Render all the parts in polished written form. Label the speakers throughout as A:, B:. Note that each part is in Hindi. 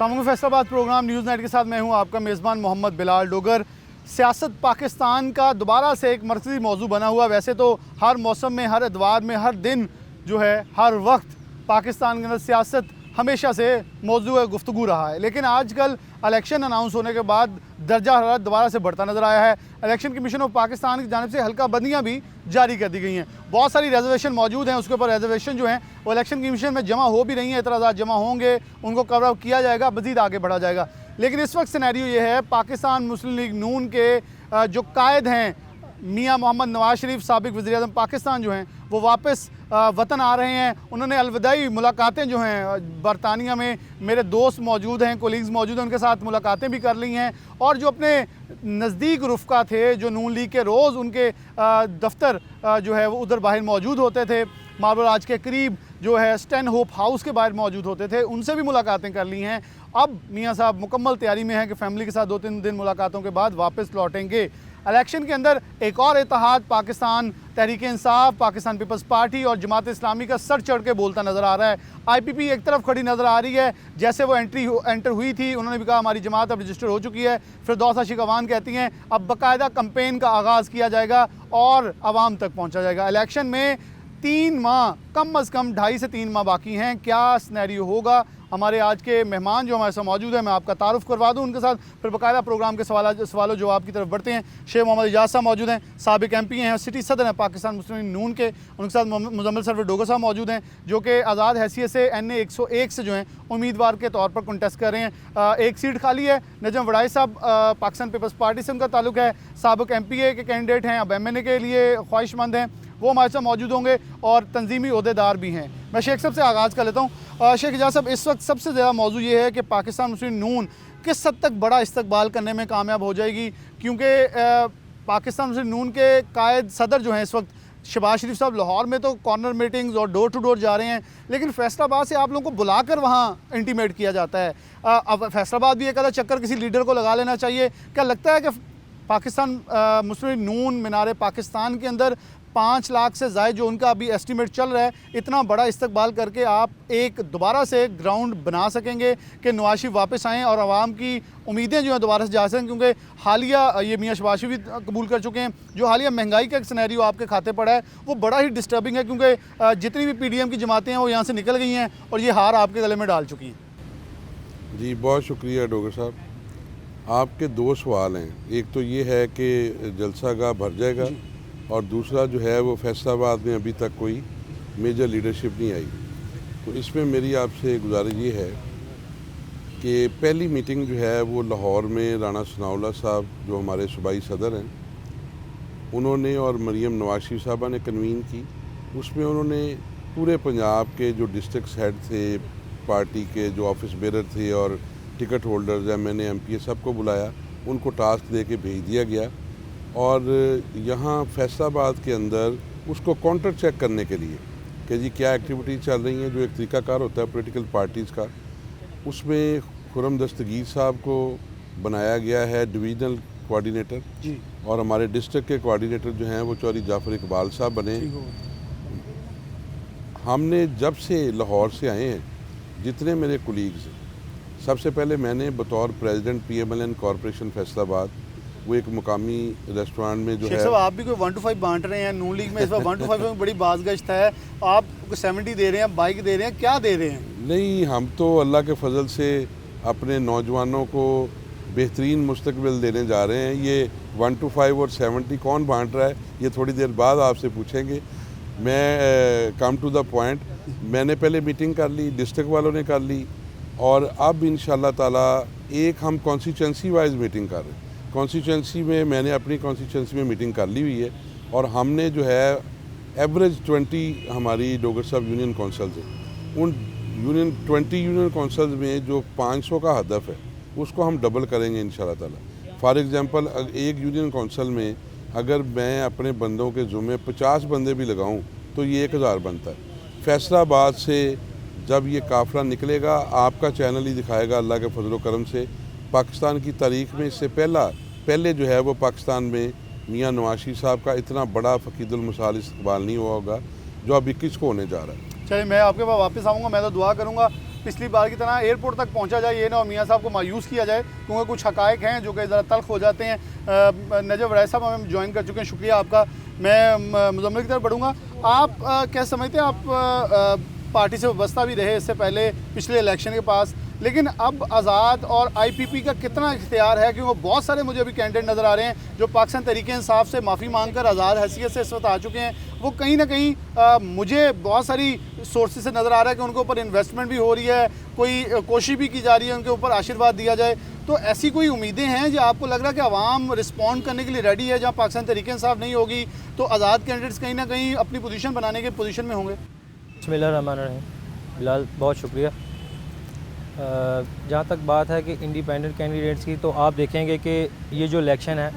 A: अस्सलाम फैसलाबाद प्रोग्राम न्यूज़ नाइट के साथ मैं हूं आपका मेज़बान मोहम्मद बिलाल डोगर। सियासत पाकिस्तान का दोबारा से एक मरकज़ी मौजू बना हुआ। वैसे तो हर मौसम में, हर एतवार में, हर दिन जो है, हर वक्त पाकिस्तान के अंदर सियासत हमेशा से मौजू गुफ्तगू रहा है, लेकिन आजकल इलेक्शन अनाउंस होने के बाद दर्जा हरारत दोबारा से बढ़ता नज़र आया है। इलेक्शन कमीशन ऑफ पाकिस्तान की जानिब से हल्का बंदियाँ भी जारी कर दी गई हैं। बहुत सारी रिजर्वेशन मौजूद हैं, उसके ऊपर रिजर्वेशन जो हैं वो इलेक्शन कमीशन में जमा हो भी रही हैं। एतराज़ात जमा होंगे, उनको कवर अप किया जाएगा, मज़ीद आगे बढ़ा जाएगा। लेकिन इस वक्त सिनेरियो ये है, पाकिस्तान मुस्लिम लीग नून के जो कायद हैं मियाँ मोहम्मद नवाज शरीफ साबिक़ वज़ीर-ए-आज़म पाकिस्तान जो हैं वो वापस वतन आ रहे हैं। उन्होंने अलविदाई मुलाकातें जो हैं बरतानिया में, मेरे दोस्त मौजूद हैं, कोलीग्स मौजूद हैं, उनके साथ मुलाकातें भी कर ली हैं। और जो अपने नज़दीक रुफ़का थे, जो नून लीग के रोज़ उनके दफ्तर जो है वो उधर बाहर मौजूद होते थे, मार्बल राज के करीब जो है स्टैन होप हाउस के बाहर मौजूद होते थे, उनसे भी मुलाकातें कर ली हैं। अब मियाँ साहब मुकम्मल तैयारी में हैं कि फ़ैमिली के साथ 2-3 दिन मुलाकातों के बाद वापस लौटेंगे। इलेक्शन के अंदर एक और इत्तेहाद पाकिस्तान तहरीक इंसाफ, पाकिस्तान पीपल्स पार्टी और जमात इस्लामी का सर चढ़ के बोलता नज़र आ रहा है। IPP एक तरफ खड़ी नज़र आ रही है, जैसे वो एंटर हुई थी उन्होंने भी कहा हमारी जमात अब रजिस्टर हो चुकी है। फिरदौस आशिक अवान कहती हैं अब बाकायदा कैंपेन का आगाज़ किया जाएगा और आवाम तक पहुँचा जाएगा। इलेक्शन में 3 माह, कम अज़ कम 2.5 से 3 माह बाकी हैं। क्या सिनेरियो होगा? हमारे आज के मेहमान जो हमारे साथ मौजूद हैं, मैं आपका तारुफ करवा दूं उनके साथ, फिर बकायदा प्रोग्राम के सवालों जवाब की तरफ बढ़ते हैं। शेख मोहम्मद इजाज़ साहब मौजूद हैं, साबिक़ MP हैं, सिटी सदर हैं पाकिस्तान मुस्लिम लीग नून के। उनके साथ मुजम्मिल सरवर डोगर साहब मौजूद हैं, जो कि आज़ाद हैसियत से NA 101 से जो हैं उम्मीदवार के तौर पर कंटेस्ट कर रहे हैं। एक सीट खाली है। नजम वड़ाई साहब पाकिस्तान पीपल्स पार्टी से उनका ताल्लुक है, साबिक़ MPA के कैंडिडेट हैं, अब MNA के लिए ख्वाहिशमंद हैं, वो हमारे साथ मौजूद होंगे और तंजीमी ओहदेदार भी हैं। मैं शेख साहब से आगाज़ कर लेता हूँ। शेख इजाज़ साहब, इस वक्त सबसे ज़्यादा मौजू ये है कि पाकिस्तान मुस्लिम नून किस हद तक बड़ा इस्तकबाल करने में कामयाब हो जाएगी, क्योंकि पाकिस्तान मुस्लिम नून के कायद सदर जो हैं इस वक्त शहबाज शरीफ साहब लाहौर में तो कॉर्नर मीटिंग्स और डोर टू डोर जा रहे हैं, लेकिन फैसलाबाद से आप लोगों को बुलाकर वहाँ इंटीमेट किया जाता है। अब फैसलाबाद भी एक आधा चक्कर किसी लीडर को लगा लेना चाहिए। क्या लगता है कि पाकिस्तान मुस्लिम लीग नून मीनार पाकिस्तान के अंदर 5 लाख से ज़ायद जो उनका अभी एस्टीमेट चल रहा है, इतना बड़ा इस्तकबाल करके आप एक दोबारा से ग्राउंड बना सकेंगे कि नवाज शरीफ वापस आएँ और आवाम की उम्मीदें जो हैं दोबारा से जा सकें? क्योंकि हालिया ये मियाँ शहबाज शरीफ भी कबूल कर चुके हैं, जो हालिया महंगाई का एक सिनेरियो आपके खाते पड़ा है वो बड़ा ही डिस्टर्बिंग है, क्योंकि जितनी भी PDM की जमातें हैं वो यहाँ से निकल गई हैं और ये हार आपके गले में डाल चुकी हैं।
B: जी बहुत शुक्रिया डोगर साहब। आपके 2 सवाल हैं, एक तो ये है कि जलसा गाह भर जाएगा और दूसरा जो है वो फैसलाबाद में अभी तक कोई मेजर लीडरशिप नहीं आई। तो इसमें मेरी आपसे गुजारिश ये है कि पहली मीटिंग जो है वो लाहौर में राना सनाउल्लाह साहब जो हमारे सूबाई सदर हैं उन्होंने और मरीम नवाज शरीफ साहबा ने कन्वीन की। उसमें उन्होंने पूरे पंजाब के जो डिस्ट्रिक्ट हेड थे, पार्टी के जो ऑफिस बेरर थे और टिकट होल्डर्स MNA MPA सबको बुलाया, उनको टास्क दे के भेज दिया गया और यहाँ फैसलाबाद के अंदर उसको काउंटर चेक करने के लिए कि जी क्या एक्टिविटीज़ चल रही हैं, जो एक तरीकाकार होता है पॉलिटिकल पार्टीज़ का, उसमें खुरम दस्तगीर साहब को बनाया गया है डिवीज़नल कोऑर्डिनेटर जी, और हमारे डिस्ट्रिक्ट के कोऑर्डिनेटर जो हैं वो चौधरी जाफ़र इकबाल साहब बने। हमने जब से लाहौर से आए हैं, जितने मेरे कोलीग्स, सबसे पहले मैंने बतौर प्रेसिडेंट PMLN कॉरपोरेशन फैसलाबाद वो एक मुकामी रेस्टोरेंट में जो है,
A: आप भी कोई 1 to 5 बांट रहे हैं नून लीग में, इस बार 1 to 5 में बड़ी बाज़गश्त है, आप 70 दे रहे हैं, बाइक दे रहे हैं, क्या दे रहे हैं?
B: नहीं, हम तो अल्लाह के फजल से अपने नौजवानों को बेहतरीन मुस्तकबिल देने जा रहे हैं। ये 1 to 5 और 70 कौन बांट रहा है ये थोड़ी देर बाद आपसे पूछेंगे। मैं कम टू द पॉइंट, मैंने पहले मीटिंग कर ली, डिस्ट्रिक्ट वालों ने कर ली और अब इंशाल्लाह ताला एक हम कॉन्स्टिट्यूंसी वाइज मीटिंग कर रहे हैं। कॉन्स्टिट्यूंसी में मैंने अपनी कॉन्स्टिट्यूंसी में मीटिंग कर ली हुई है और हमने जो है एवरेज 20 हमारी डोगर साहब यूनियन काउंसिल्स हैं, उन 20 यूनियन काउंसिल्स में जो 500 का हदफ है उसको हम डबल करेंगे इंशाल्लाह ताला। फॉर एग्जांपल एक यूनियन काउंसिल में अगर मैं अपने बंदों के ज़ुम्मे 50 बंदे भी लगाऊं तो ये 1000 बनता है। फैसलाबाद से जब ये काफ़िला निकलेगा, आपका चैनल ही दिखाएगा अल्लाह के फजल करम से, पाकिस्तान की तारीख़ में इससे पहले जो है वो पाकिस्तान में मियाँ नवाज शरीफ साहब का इतना बड़ा फ़कीदुल मिसाल इस्तकबाल नहीं हुआ होगा जो अब 21 को होने जा रहा है।
A: चलिए मैं आपके पास वापस आऊँगा, मैं तो दुआ करूँगा पिछली बार की तरह एयरपोर्ट तक पहुंचा जाए, ये ना मियाँ साहब को मायूस किया जाए, क्योंकि कुछ हकायक हैं जो कि ज़रा तल्ख हो जाते हैं। नजब राय साहब हमें ज्वाइन कर चुके हैं, शुक्रिया आपका। मैं मुजम्मिल की तरफ बढ़ूँगा। आप क्या समझते हैं, आप पार्टी से वाबस्ता भी रहे इससे पहले पिछले इलेक्शन के पास, लेकिन अब आज़ाद और आईपीपी का कितना इख्तियार है? क्योंकि बहुत सारे मुझे अभी कैंडिडेट नज़र आ रहे हैं जो पाकिस्तान तहरीक-ए-इंसाफ से माफ़ी मांगकर आज़ाद हैसियत से इस वक्त आ चुके हैं। वो कहीं ना कहीं मुझे बहुत सारी सोर्सेज से नज़र आ रहा है कि उनके ऊपर इन्वेस्टमेंट भी हो रही है, कोई कोशिश भी की जा रही है उनके ऊपर आशीर्वाद दिया जाए। तो ऐसी कोई उम्मीदें हैं जो आपको लग रहा है कि आवाम रिस्पॉन्ड करने के लिए रेडी है? जहाँ पाकिस्तान तहरीक-ए-इंसाफ नहीं होगी तो आज़ाद कैंडिडेट्स कहीं ना कहीं अपनी पोजीशन बनाने के पोजीशन में होंगे।
C: बिस्मिल्लाहिर्रहमानिर्रहीम। बिलाल, बहुत शुक्रिया। जहाँ तक बात है कि इंडिपेंडेंट कैंडिडेट्स की, तो आप देखेंगे कि ये जो इलेक्शन है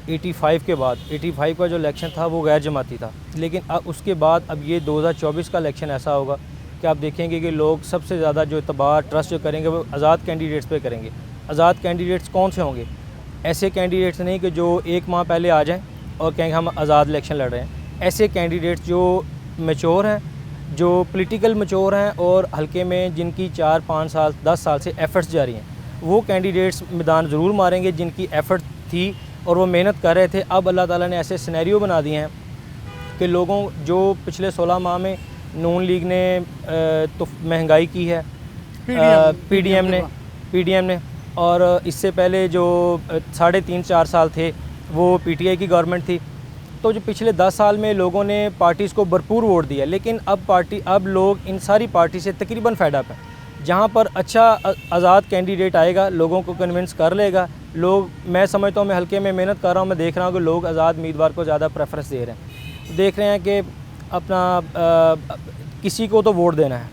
C: 85 के बाद, 85 का जो इलेक्शन था वो गैर जमाती था, लेकिन अब उसके बाद अब ये 2024 का इलेक्शन ऐसा होगा कि आप देखेंगे कि लोग सबसे ज़्यादा जो एतबार ट्रस्ट जो करेंगे वो आज़ाद कैंडिडेट्स पे करेंगे। आज़ाद कैंडिडेट्स कौन से होंगे? ऐसे कैंडिडेट्स नहीं कि जो एक माह पहले आ जाएँ और कहेंगे हम आज़ाद इलेक्शन लड़ रहे हैं। ऐसे कैंडिडेट्स जो मैच्योर हैं, जो पॉलिटिकल मैच्योर हैं और हल्के में जिनकी 4-5 साल 10 साल से एफ़र्ट्स जारी हैं, वो कैंडिडेट्स मैदान ज़रूर मारेंगे जिनकी एफ़र्ट थी और वो मेहनत कर रहे थे। अब अल्लाह ताला ने ऐसे सिनेरियो बना दिए हैं कि लोगों जो पिछले 16 माह में नून लीग ने तो महंगाई की है, पीडीएम ने, और इससे पहले जो 3.5-4 साल थे वो पीटीआई की गवर्नमेंट थी। तो जो पिछले 10 साल में लोगों ने पार्टीज़ को भरपूर वोट दिया, लेकिन अब लोग इन सारी पार्टी से तकरीबन फेड अप हैं। जहाँ पर अच्छा आज़ाद कैंडिडेट आएगा, लोगों को कन्विंस कर लेगा लोग। मैं समझता हूँ, मैं हल्के में मेहनत कर रहा हूँ, मैं देख रहा हूँ कि लोग आज़ाद उम्मीदवार को ज़्यादा प्रेफरेंस दे रहे हैं। देख रहे हैं कि अपना किसी को तो वोट देना है।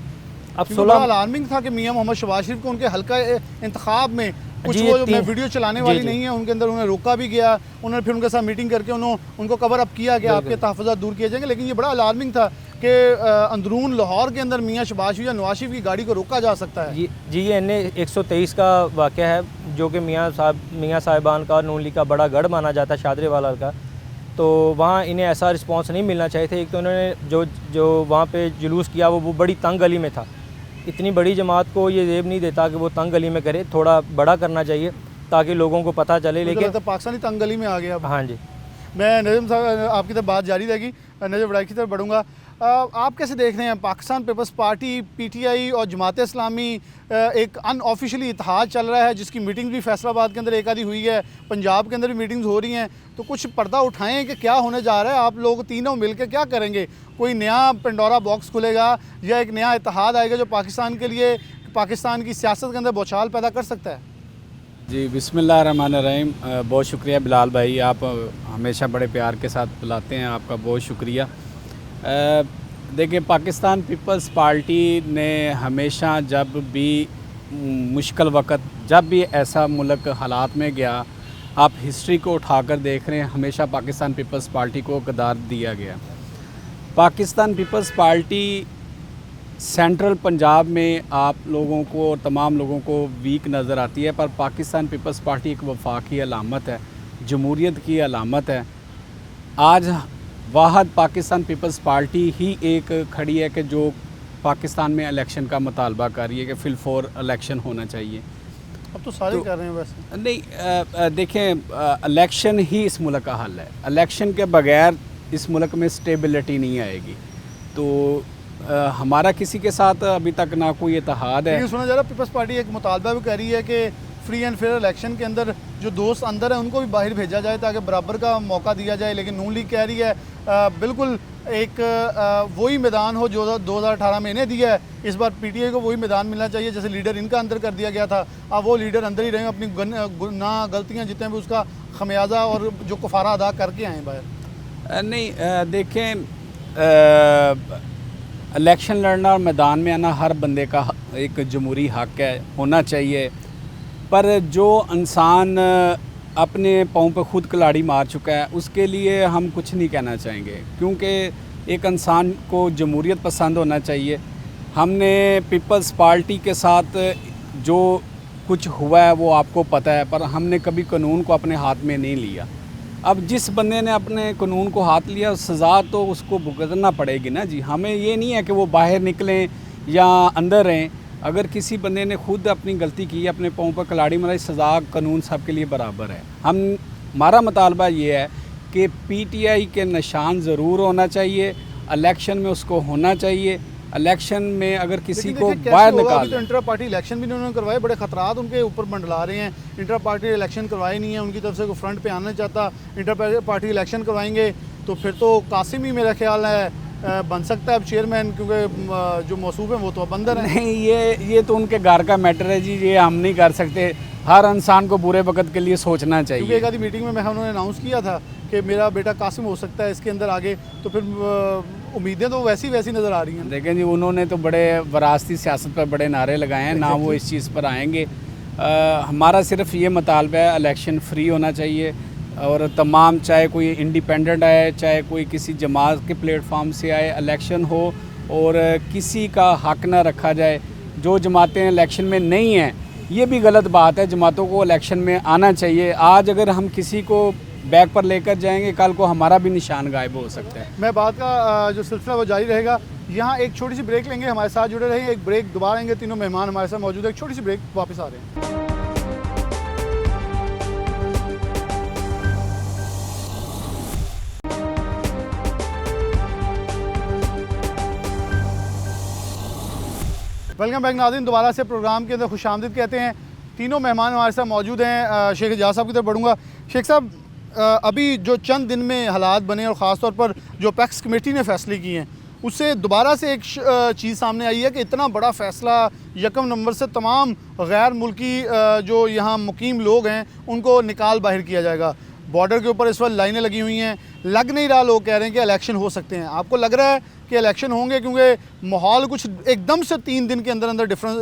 C: अब 16
A: अलार्मिंग था कि मियां मोहम्मद शहबाज शरीफ को उनके हल्का इंतखाब में कुछ वो जो मैं वीडियो चलाने वाली नहीं है उनके अंदर उन्हें रोका भी गया, उन्होंने फिर उनके साथ मीटिंग करके उनको कवर अप किया कि आपके तहफ़्फ़ुज़ात दूर किए जाएंगे। लेकिन ये बड़ा अलार्मिंग था कि अंदरून लाहौर के अंदर मियां शहबाज शरीफ या नवाज शरीफ की गाड़ी को रोका जा सकता है।
C: जी ये NA-123 का वाक़या है जो कि मियां साहिबान का नून लीग का बड़ा गढ़ माना जाता है, शादरेवाला का। तो वहाँ इन्हें ऐसा रिस्पॉन्स नहीं मिलना चाहिए था। एक तो उन्होंने जो वहाँ पे जुलूस किया वो बड़ी तंग गली में था। इतनी बड़ी जमात को ये जेब नहीं देता कि वो तंग गली में करे, थोड़ा बड़ा करना चाहिए ताकि लोगों को पता चले। लेकिन
A: तो पाकिस्तानी तंग गली में आ गया।
C: हाँ जी,
A: मैं नजम साहब आपकी तरफ बात जारी रहेगी, नजम राय की तरफ बढ़ूँगा। आप कैसे देख रहे हैं पाकिस्तान पीपल्स पार्टी, पीटीआई और जमात इस्लामी एक अनऑफिशियली इत्तेहाद चल रहा है जिसकी मीटिंग भी फैसलाबाद के अंदर एक आधी हुई है, पंजाब के अंदर भी मीटिंग्स हो रही हैं। तो कुछ पर्दा उठाएं कि क्या होने जा रहा है? आप लोग तीनों मिलकर क्या करेंगे? कोई नया पेंडोरा बॉक्स खुलेगा या एक नया इत्तेहाद आएगा जो पाकिस्तान के लिए, पाकिस्तान की सियासत के अंदर बौछार पैदा कर सकता है?
D: जी बिस्मिल्लाहिर्रहमानिर्रहीम। बहुत शुक्रिया बिलाल भाई, आप हमेशा बड़े प्यार के साथ बुलाते हैं, आपका बहुत शुक्रिया। देखिए, पाकिस्तान पीपल्स पार्टी ने हमेशा जब भी मुश्किल वक़्त, जब भी ऐसा मुल्क हालात में गया, आप हिस्ट्री को उठाकर देख रहे हैं, हमेशा पाकिस्तान पीपल्स पार्टी को किरदार दिया गया। पाकिस्तान पीपल्स पार्टी सेंट्रल पंजाब में आप लोगों को और तमाम लोगों को वीक नज़र आती है, पर पाकिस्तान पीपल्स पार्टी एक वफा की अलामत है, जमहूरियत की अलामत है। आज वाहद पाकिस्तान पीपल्स पार्टी ही एक खड़ी है कि जो पाकिस्तान में इलेक्शन का मुतालबा कर रही है कि फिल-फॉर इलेक्शन होना चाहिए।
A: अब तो सारे कर रहे हैं वैसे।
D: नहीं, देखें, इलेक्शन ही इस मुल्क का हल है। इलेक्शन के बगैर इस मुल्क में स्टेबिलिटी नहीं आएगी। तो हमारा किसी के साथ अभी तक ना कोई इत्तेहाद है।
A: सुना जा रहा है पीपल्स पार्टी एक मुतालबा भी कर रही है कि फ्री एंड फेयर इलेक्शन के अंदर जो दोस्त अंदर है उनको भी बाहर भेजा जाए ताकि बराबर का मौका दिया जाए। लेकिन नून लीग कह रही है बिल्कुल एक वही मैदान हो जो 2018 में इन्हें दिया है, इस बार पीटीआई को वही मैदान मिलना चाहिए जैसे लीडर इनका अंदर कर दिया गया था। अब वो लीडर अंदर ही रहेंगे, अपनी गुनाह गलतियाँ जितने भी उसका खमियाजा और जो कफारा अदा करके आए बाहर।
D: नहीं, देखें, इलेक्शन लड़ना और मैदान में आना हर बंदे का एक जमहूरी हक़ है, होना चाहिए। पर जो इंसान अपने पाँव पे खुद कलाड़ी मार चुका है उसके लिए हम कुछ नहीं कहना चाहेंगे, क्योंकि एक इंसान को जमहूरियत पसंद होना चाहिए। हमने पीपल्स पार्टी के साथ जो कुछ हुआ है वो आपको पता है, पर हमने कभी कानून को अपने हाथ में नहीं लिया। अब जिस बंदे ने अपने कानून को हाथ लिया सज़ा तो उसको भुगतना पड़ेगी ना जी। हमें ये नहीं है कि वो बाहर निकलें या अंदर रहें, अगर किसी बंदे ने खुद अपनी गलती की, अपने पाँव पर कलाड़ी मारी, सज़ा कानून सबके लिए बराबर है। हमारा मुतालबा ये है कि पीटीआई के निशान ज़रूर होना चाहिए, इलेक्शन में उसको होना चाहिए। इलेक्शन में अगर किसी को बाहर निकाल,
A: तो इंटर पार्टी इलेक्शन भी उन्होंने करवाए, बड़े खतरात उनके ऊपर मंडला रहे हैं। इंटर पार्टी इलेक्शन करवाए नहीं है, उनकी तरफ से कोई फ्रंट पे आना चाहता। इंटर पार्टी इलेक्शन करवाएंगे तो फिर तो कासिम ही मेरा ख्याल है बन सकता है अब चेयरमैन, क्योंकि जो मौसूफ है वो तो अब अंदर है।
D: नहीं, ये तो उनके घर का मैटर है जी, ये हम नहीं कर सकते। हर इंसान को बुरे वक्त के लिए सोचना चाहिए।
A: क्योंकि एक आधी मीटिंग में उन्होंने अनाउंस किया था कि मेरा बेटा कासिम हो सकता है इसके अंदर आगे, तो फिर उम्मीदें तो वैसी नज़र आ रही हैं।
D: देखें जी, उन्होंने तो बड़े वरासती सियासत पर बड़े नारे लगाए हैं, ना वो इस चीज़ पर आएंगे। हमारा सिर्फ ये मुतालबा है, इलेक्शन फ्री होना चाहिए और तमाम, चाहे कोई इंडिपेंडेंट आए, चाहे कोई किसी जमात के प्लेटफार्म से आए, इलेक्शन हो और किसी का हक ना रखा जाए। जो जमातें इलेक्शन में नहीं हैं, ये भी गलत बात है, जमातों को इलेक्शन में आना चाहिए। आज अगर हम किसी को बैक पर लेकर जाएंगे, कल को हमारा भी निशान गायब हो सकता है।
A: मैं बात का जो सिलसिला वो जारी रहेगा। यहाँ एक छोटी सी ब्रेक लेंगे, हमारे साथ जुड़े रहेंगे। एक ब्रेक दोबारा आएंगे, तीनों मेहमान हमारे साथ मौजूद है। एक छोटी सी ब्रेक, वापस आ रहे हैं। वेलकम बैक नाज़रीन, दोबारा से प्रोग्राम के अंदर खुशामदीद कहते हैं। तीनों मेहमान हमारे साथ मौजूद हैं। शेख एजाज साहब की तरफ बढ़ूँगा। शेख साहब, अभी जो चंद दिन में हालात बने और ख़ास तौर पर जो अपेक्स कमेटी ने फ़ैसले किए हैं, उससे दोबारा से एक चीज़ सामने आई है कि इतना बड़ा फ़ैसला 1 नवंबर से तमाम गैर मुल्की जो यहाँ मुकीम लोग हैं उनको निकाल बाहर किया जाएगा। बॉर्डर के ऊपर इस वक्त लाइनें लगी हुई हैं, लग नहीं रहा, लोग कह रहे हैं कि इलेक्शन हो सकते हैं। आपको लग रहा है कि इलेक्शन होंगे? क्योंकि माहौल कुछ एकदम से 3 दिन के अंदर अंदर डिफरेंस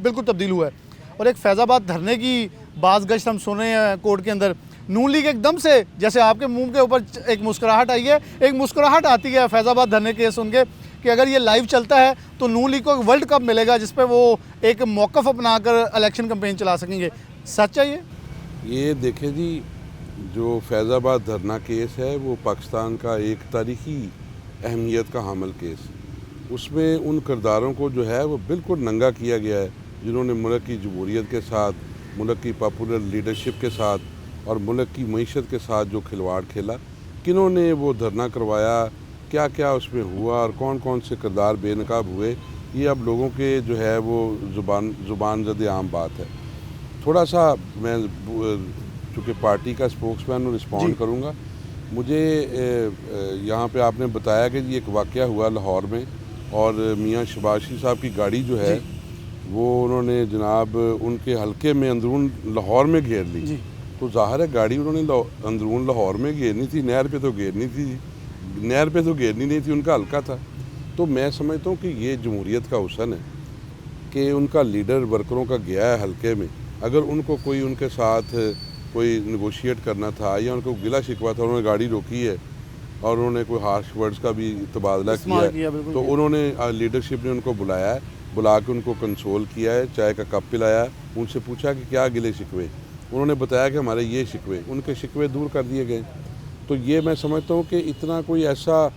A: बिल्कुल तब्दील हुआ है। और एक फैज़ाबाद धरने की बाज़ गश्त हम सुन रहे हैं कोर्ट के अंदर। नून लीग एकदम से, जैसे आपके मुंह के ऊपर एक मुस्कुराहट आई है, एक मुस्कुराहट आती है फैज़ाबाद धरने केस सुन के कि अगर ये लाइव चलता है तो नून लीग को एक वर्ल्ड कप मिलेगा जिस पे वो एक मौक़िफ़ अपनाकर इलेक्शन कैंपेन चला सकेंगे। सच है
B: ये देखें जी, जो फैज़ाबाद धरना केस है वो पाकिस्तान का एक तारीख़ी अहमियत का हामिल केस। उसमें उन किरदारों को जो है वो बिल्कुल नंगा किया गया है जिन्होंने मुल्क की जमहूरियत के साथ, मुल्क की पॉपुलर लीडरशिप के साथ और मुल्क की मईशत के साथ जो खिलवाड़ खेला। किन्होंने वो धरना करवाया, क्या क्या उसमें हुआ और कौन कौन से किरदार बेनकाब हुए, ये अब लोगों के जो है वो ज़ुबान ज़द आम बात है। थोड़ा सा मैं चूँकि पार्टी का स्पोक्समैन रिस्पॉन्ड करूँगा। मुझे यहाँ पे आपने बताया कि ये एक वाक़या हुआ लाहौर में और मियाँ शबाशी साहब की गाड़ी जो है वो उन्होंने जनाब उनके हलके में अंदरून लाहौर में घेर ली। तो ज़ाहिर है गाड़ी उन्होंने अंदरून लाहौर में घेरनी थी, नहर पे तो घेरनी थी, नहर पे तो घेरनी नहीं थी, उनका हलका था। तो मैं समझता हूँ कि ये जमहूरियत का हुस्न है कि उनका लीडर वर्करों का गया है हलके में। अगर उनको कोई उनके साथ कोई नेगोशिएट करना था या उनको गिला शिकवा था, उन्होंने गाड़ी रोकी है और उन्होंने कोई हार्श वर्ड्स का भी तबादला किया है, तो उन्होंने लीडरशिप ने उनको बुलाया है, बुला के उनको कंसोल किया है, चाय का कप पिलाया, उनसे पूछा कि क्या गिले शिकवे। उन्होंने बताया कि हमारे ये शिकवे, उनके शिकवे दूर कर दिए गए। तो ये मैं समझता हूँ कि इतना कोई ऐसा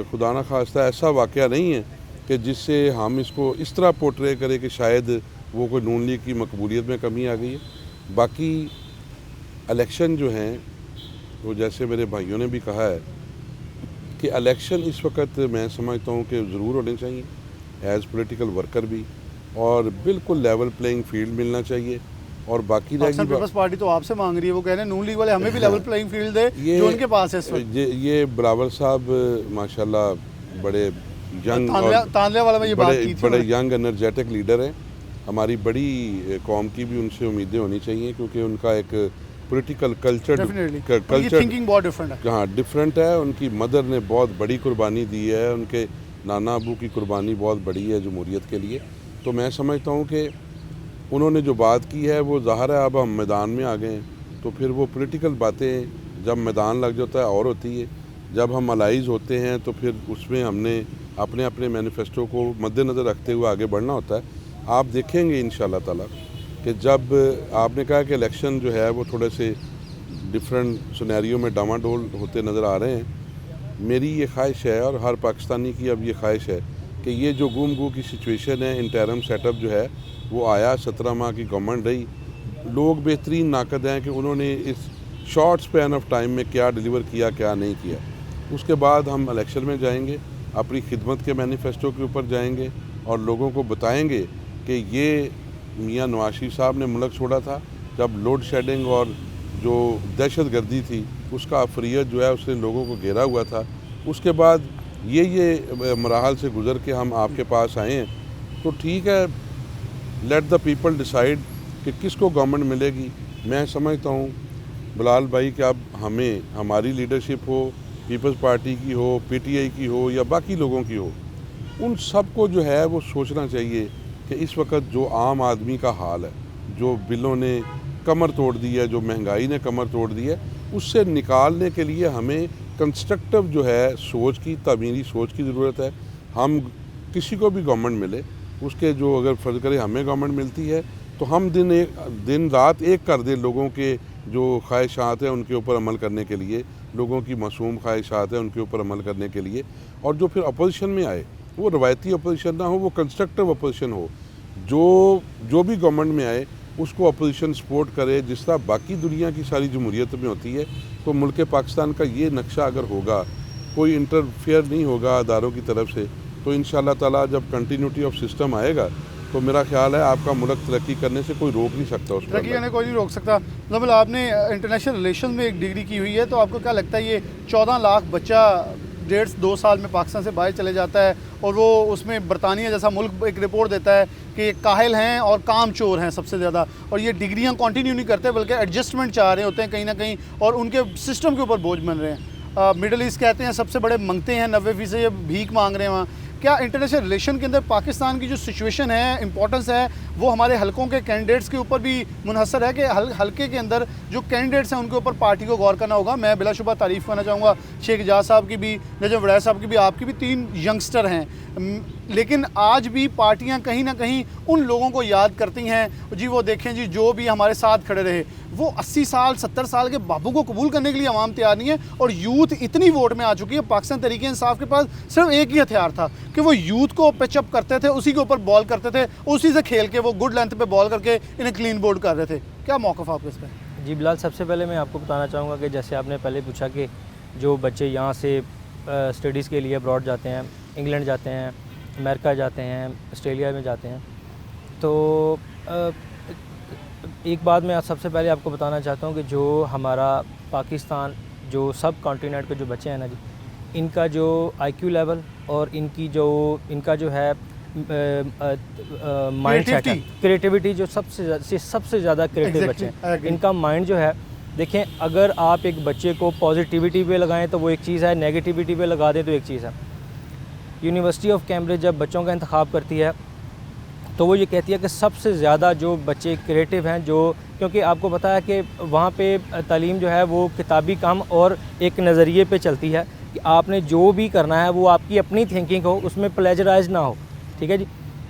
B: खुदा न खास्ता ऐसा वाक़या नहीं है कि जिससे हम इसको इस तरह पोर्ट्रे करें कि शायद वो कोई नून लीग की मकबूलियत में कमी आ गई है। बाकी इलेक्शन जो हैं, तो जैसे मेरे भाइयों ने भी कहा है कि इलेक्शन इस वक्त मैं समझता हूँ कि ज़रूर होने चाहिए एज़ पॉलिटिकल वर्कर भी, और बिल्कुल लेवल प्लेइंग फील्ड मिलना चाहिए। और बाकी
A: पीपल्स पार्टी तो आपसे मांग रही है, वो कह रहे हैं नून लीग वाले हमें भी लेवल प्लेइंग फील्ड दे जो उनके पास है।
B: ये बिलावल साहब माशाल्लाह बड़े यंग
A: तानले वाला में ये बात की थी,
B: बड़े यंग एनर्जेटिक लीडर हैं। हमारी बड़ी कौम की भी उनसे उम्मीदें होनी चाहिए क्योंकि उनका एक पॉलिटिकल कल्चर
A: थिंकिंग बहुत डिफरेंट है।
B: हाँ, डिफरेंट है। उनकी मदर ने बहुत बड़ी कुर्बानी दी है, उनके नाना अबू की कुर्बानी बहुत बड़ी है जमहूरियत के लिए। तो मैं समझता हूँ कि उन्होंने जो बात की है वो ज़ाहिर है अब हम मैदान में आ गए हैं, तो फिर वो पॉलिटिकल बातें जब मैदान लग जाता है और होती है, जब हम अलाइज होते हैं तो फिर उसमें हमने अपने अपने मैनिफेस्टो को मद्देनज़र रखते हुए आगे बढ़ना होता है। आप देखेंगे इंशाल्लाह ताला कि जब आपने कहा कि इलेक्शन जो है वो थोड़े से डिफरेंट सिनेरियो में डामाडोल होते नज़र आ रहे हैं, मेरी ये ख्वाहिश है और हर पाकिस्तानी की अब ये ख्वाहिश है कि ये जो गुम गू की सिचुएशन है, इंटरम सेटअप जो है वो आया, 17 माह की गवर्नमेंट रही, लोग बेहतरीन नाकद हैं कि उन्होंने इस शॉर्ट स्पैन ऑफ टाइम में क्या डिलीवर किया, क्या नहीं किया। उसके बाद हम इलेक्शन में जाएंगे, अपनी खिदमत के मैनिफेस्टो के ऊपर जाएंगे और लोगों को बताएंगे कि ये मियां नवाज शरीफ साहब ने मुल्क छोड़ा था जब लोड शेडिंग और जो दहशत गर्दी थी उसका अफरियत जो है उसने लोगों को घेरा हुआ था। उसके बाद ये मराहल से गुज़र के हम आपके पास आए हैं, तो ठीक है, लेट द पीपल डिसाइड कि किसको गवर्नमेंट मिलेगी। मैं समझता हूँ बिलाल भाई कि अब हमें, हमारी लीडरशिप हो, पीपल्स पार्टी की हो, पीटीआई की हो या बाकी लोगों की हो, उन सबको जो है वो सोचना चाहिए कि इस वक्त जो आम आदमी का हाल है, जो बिलों ने कमर तोड़ दी है, जो महंगाई ने कमर तोड़ दी है, उससे निकालने के लिए हमें कंस्ट्रक्टिव जो है सोच की, तामीरी सोच की ज़रूरत है। हम किसी को भी गवर्नमेंट मिले, उसके जो अगर फ़र्ज़ करें हमें गवर्नमेंट मिलती है तो हम दिन रात एक कर दें लोगों के जो ख्वाहिशात हैं उनके ऊपर अमल करने के लिए, लोगों की मासूम ख्वाहिशात हैं उनके ऊपर अमल करने के लिए। और जो फिर अपोजिशन में आए वो रवायती अपोजिशन ना हो, वो कंस्ट्रक्टिव अपोजिशन हो। जो भी गवर्नमेंट में आए उसको अपोजिशन सपोर्ट करे, जिस तरह बाकी दुनिया की सारी जमहूरियत में होती है। तो मुल्क पाकिस्तान का ये नक्शा अगर होगा, कोई इंटरफेयर नहीं होगा अदारों की तरफ से, तो इंशाअल्लाह ताला जब कंटिन्यूटी ऑफ सिस्टम आएगा तो मेरा ख्याल है आपका मुल्क तरक्की करने से कोई रोक नहीं सकता। उसको
A: तरक्की करने कोई नहीं रोक सकता। मतलब आपने इंटरनेशनल रिलेशन में एक डिग्री की हुई है, तो आपको क्या लगता है ये 14 लाख बच्चा 1.5-2 साल में पाकिस्तान से बाहर चले जाता है और वो उसमें बरतानिया जैसा मुल्क एक रिपोर्ट देता है कि ये काहिल हैं और काम चोर हैं सबसे ज़्यादा, और ये डिग्रियां कंटिन्यू नहीं करते बल्कि एडजस्टमेंट चाह रहे होते हैं कहीं ना कहीं, और उनके सिस्टम के ऊपर बोझ बन रहे हैं। मिडल ईस्ट कहते हैं सबसे बड़े मंगते हैं, 90% भीख मांग रहे हैं वहाँ। क्या इंटरनेशनल रिलेशन के अंदर पाकिस्तान की जो सिचुएशन है, इंपॉर्टेंस है, वो हमारे हलकों के कैंडिडेट्स के ऊपर भी मुनहसर है कि हलके के अंदर जो कैंडिडेट्स हैं उनके ऊपर पार्टी को गौर करना होगा? मैं बिलाशुबा तारीफ़ करना चाहूँगा शेख एजाज साहब की भी, नजम वड़ैच साहब की भी, आपकी भी 3 यंगस्टर हैं, लेकिन आज भी पार्टियां कहीं ना कहीं उन लोगों को याद करती हैं, जी वो देखें जी जो भी हमारे साथ खड़े रहे, वो 80 साल 70 साल के बाबू को कबूल करने के लिए आवाम तैयार नहीं है। और यूथ इतनी वोट में आ चुकी है, पाकिस्तान तहरीक इंसाफ के पास सिर्फ एक ही हथियार था कि वो यूथ को पिचअप करते थे, उसी के ऊपर बॉल करते थे, उसी से खेल के वो गुड लेंथ पे बॉल करके इन्हें क्लीन बोल्ड कर रहे थे। क्या मौक़िफ़ आपके इस पर?
C: जी बिलाल, सबसे पहले मैं आपको बताना चाहूँगा कि जैसे आपने पहले पूछा कि जो बच्चे यहाँ से स्टडीज़ के लिए अब्रॉड जाते हैं, इंग्लैंड जाते हैं, अमेरिका जाते हैं, ऑस्ट्रेलिया में जाते हैं, तो एक बात मैं सबसे पहले आपको बताना चाहता हूँ कि जो हमारा पाकिस्तान, जो सब कॉन्टिनेंट के जो बच्चे हैं ना जी, इनका जो IQ लेवल और इनका जो है माइंड सेट है, क्रिएटिविटी, जो सबसे ज़्यादा क्रिएटिव बच्चे हैं, इनका माइंड जो है, देखें अगर आप एक बच्चे को पॉजिटिविटी पे लगाएं तो वो एक चीज़ है, नेगेटिविटी पे लगा दें तो एक चीज़ है। यूनिवर्सिटी ऑफ कैम्ब्रिज जब बच्चों का इंतखाब करती है तो वो ये कहती है कि सबसे ज़्यादा जो बच्चे क्रिएटिव हैं, जो, क्योंकि आपको पता है कि वहाँ पे तालीम जो है वो किताबी काम और एक नज़रिए पे चलती है कि आपने जो भी करना है वो आपकी अपनी थिंकिंग हो, उसमें प्लेजराइज ना हो, ठीक है जी।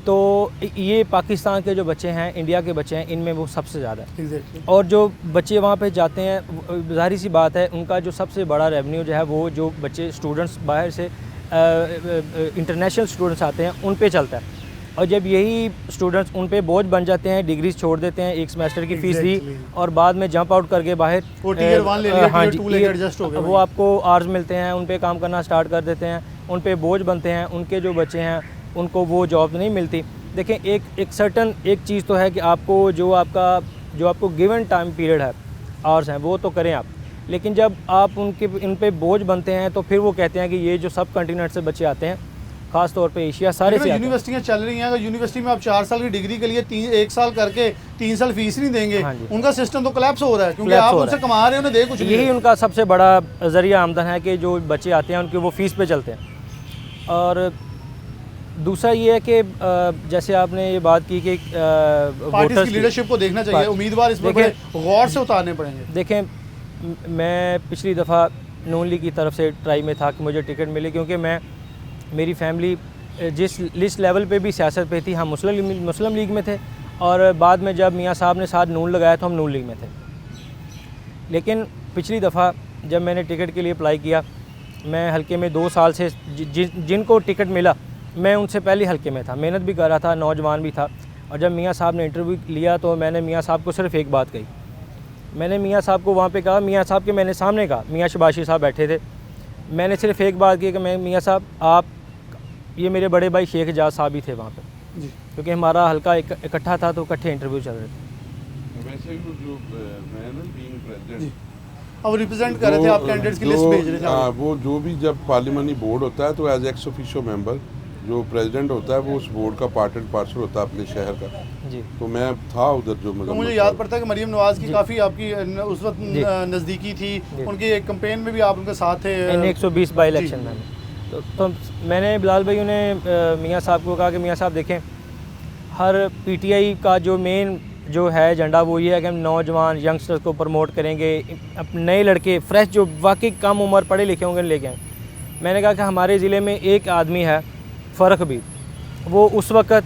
C: तो ये पाकिस्तान के जो बच्चे हैं, इंडिया के बच्चे हैं, इनमें वो सबसे ज़्यादा है। और जो बच्चे वहाँ पे जाते हैं, ज़ाहिर सी बात है उनका जो सबसे बड़ा रेवेन्यू जो है वो जो बच्चे स्टूडेंट्स बाहर से इंटरनेशनल स्टूडेंट्स आते हैं उन पे चलता है। और जब यही स्टूडेंट्स उन पे बोझ बन जाते हैं, डिग्रीज छोड़ देते हैं, एक सेमेस्टर की फ़ीस दी और बाद में जंप आउट करके बाहर
A: टियर 1 ले लिया, टियर 2 लेके एडजस्ट हो गए,
C: वो आपको आर्स मिलते हैं, उन पे काम करना स्टार्ट कर देते हैं, उन पे बोझ बनते हैं, उनके जो बच्चे हैं उनको वो जॉब नहीं मिलती। देखें एक सर्टन एक चीज़ तो है कि आपको जो आपको गिवन टाइम पीरियड है, आवर्स हैं, वो तो करें आप, लेकिन जब आप इन पे बोझ बनते हैं तो फिर वो कहते हैं कि ये जो सब कॉन्टिनेंट से बच्चे आते हैं, ख़ास तौर पे एशिया सारे से,
A: यूनिवर्सिटियाँ चल रही हैं, अगर यूनिवर्सिटी में आप 4 साल की डिग्री के लिए 1 साल करके 3 साल फीस नहीं देंगे, उनका सिस्टम तो कोलैप्स हो रहा है, क्योंकि आप उनसे कमा रहे हो, उन्हें दे कुछ नहीं।
C: यही उनका सबसे बड़ा ज़रिया आमदन है कि जो बच्चे आते हैं उनके वो फ़ीस पे चलते हैं। और दूसरा ये है कि जैसे आपने ये बात की कि
A: पार्टी की लीडरशिप को देखना चाहिए, उम्मीदवार इस पर बड़े गौर से उतारने पड़ेंगे।
C: देखें, मैं पिछली दफ़ा नून लीग की तरफ से ट्राई में था कि मुझे टिकट मिले, क्योंकि मेरी फैमिली जिस लिस्ट लेवल पे भी सियासत पे थी, हम मुस्लिम लीग में थे, और बाद में जब मियाँ साहब ने साथ नून लगाया तो हम नून लीग में थे। लेकिन पिछली दफ़ा जब मैंने टिकट के लिए अप्लाई किया, मैं हल्के में 2 साल से जिनको टिकट मिला मैं उनसे पहले हल्के में था, मेहनत भी कर रहा था, नौजवान भी था। और जब मियाँ साहब ने इंटरव्यू लिया तो मैंने मियाँ साहब को सिर्फ एक बात कही। मैंने मियाँ साहब को वहाँ पे कहा, मियाँ साहब के मैंने सामने कहा, मियाँ शबाशी साहब बैठे थे, मैंने सिर्फ एक बात की कि मैं मियाँ साहब आप, ये मेरे बड़े भाई शेख एजाज साहब भी थे वहाँ पे, क्योंकि हमारा हल्का इकट्ठा था तो इकट्ठे इंटरव्यू चल रहे थे।
B: वैसे वो जो मैं ना बीइंग प्रेसिडेंट
A: अब रिप्रेजेंट कर रहे थे, आप कैंडिडेट्स की लिस्ट भेज रहे थे।
B: हाँ, वो जो भी जब पार्लियामेंट्री बोर्ड होता है तो एज एक्स ऑफिशियो मेंबर जो प्रेसिडेंट होता है वो उस बोर्ड का पार्ट एंड पार्सल होता है अपने शहर का।
C: जी।
B: तो मैं था उधर जो
A: तो मुझे याद पड़ता है कि मरीम नवाज़ की काफ़ी आपकी उस वक्त नज़दीकी थी, उनकी एक कैंपेन में भी आप उनके साथ थे
C: N120 बाई इलेक्शन में। तो मैंने बिलाल भाई ने मियाँ साहब को कहा कि मियाँ साहब देखें, हर पीटीआई का जो मेन जो है एजेंडा वो ये है कि हम नौजवान यंगस्टर्स को प्रमोट करेंगे, अपने नए लड़के फ्रेश जो वाकई कम उम्र पढ़े लिखे होंगे लेके आए। मैंने कहा कि हमारे ज़िले में एक आदमी है फ़र्क भी, वो उस वक्त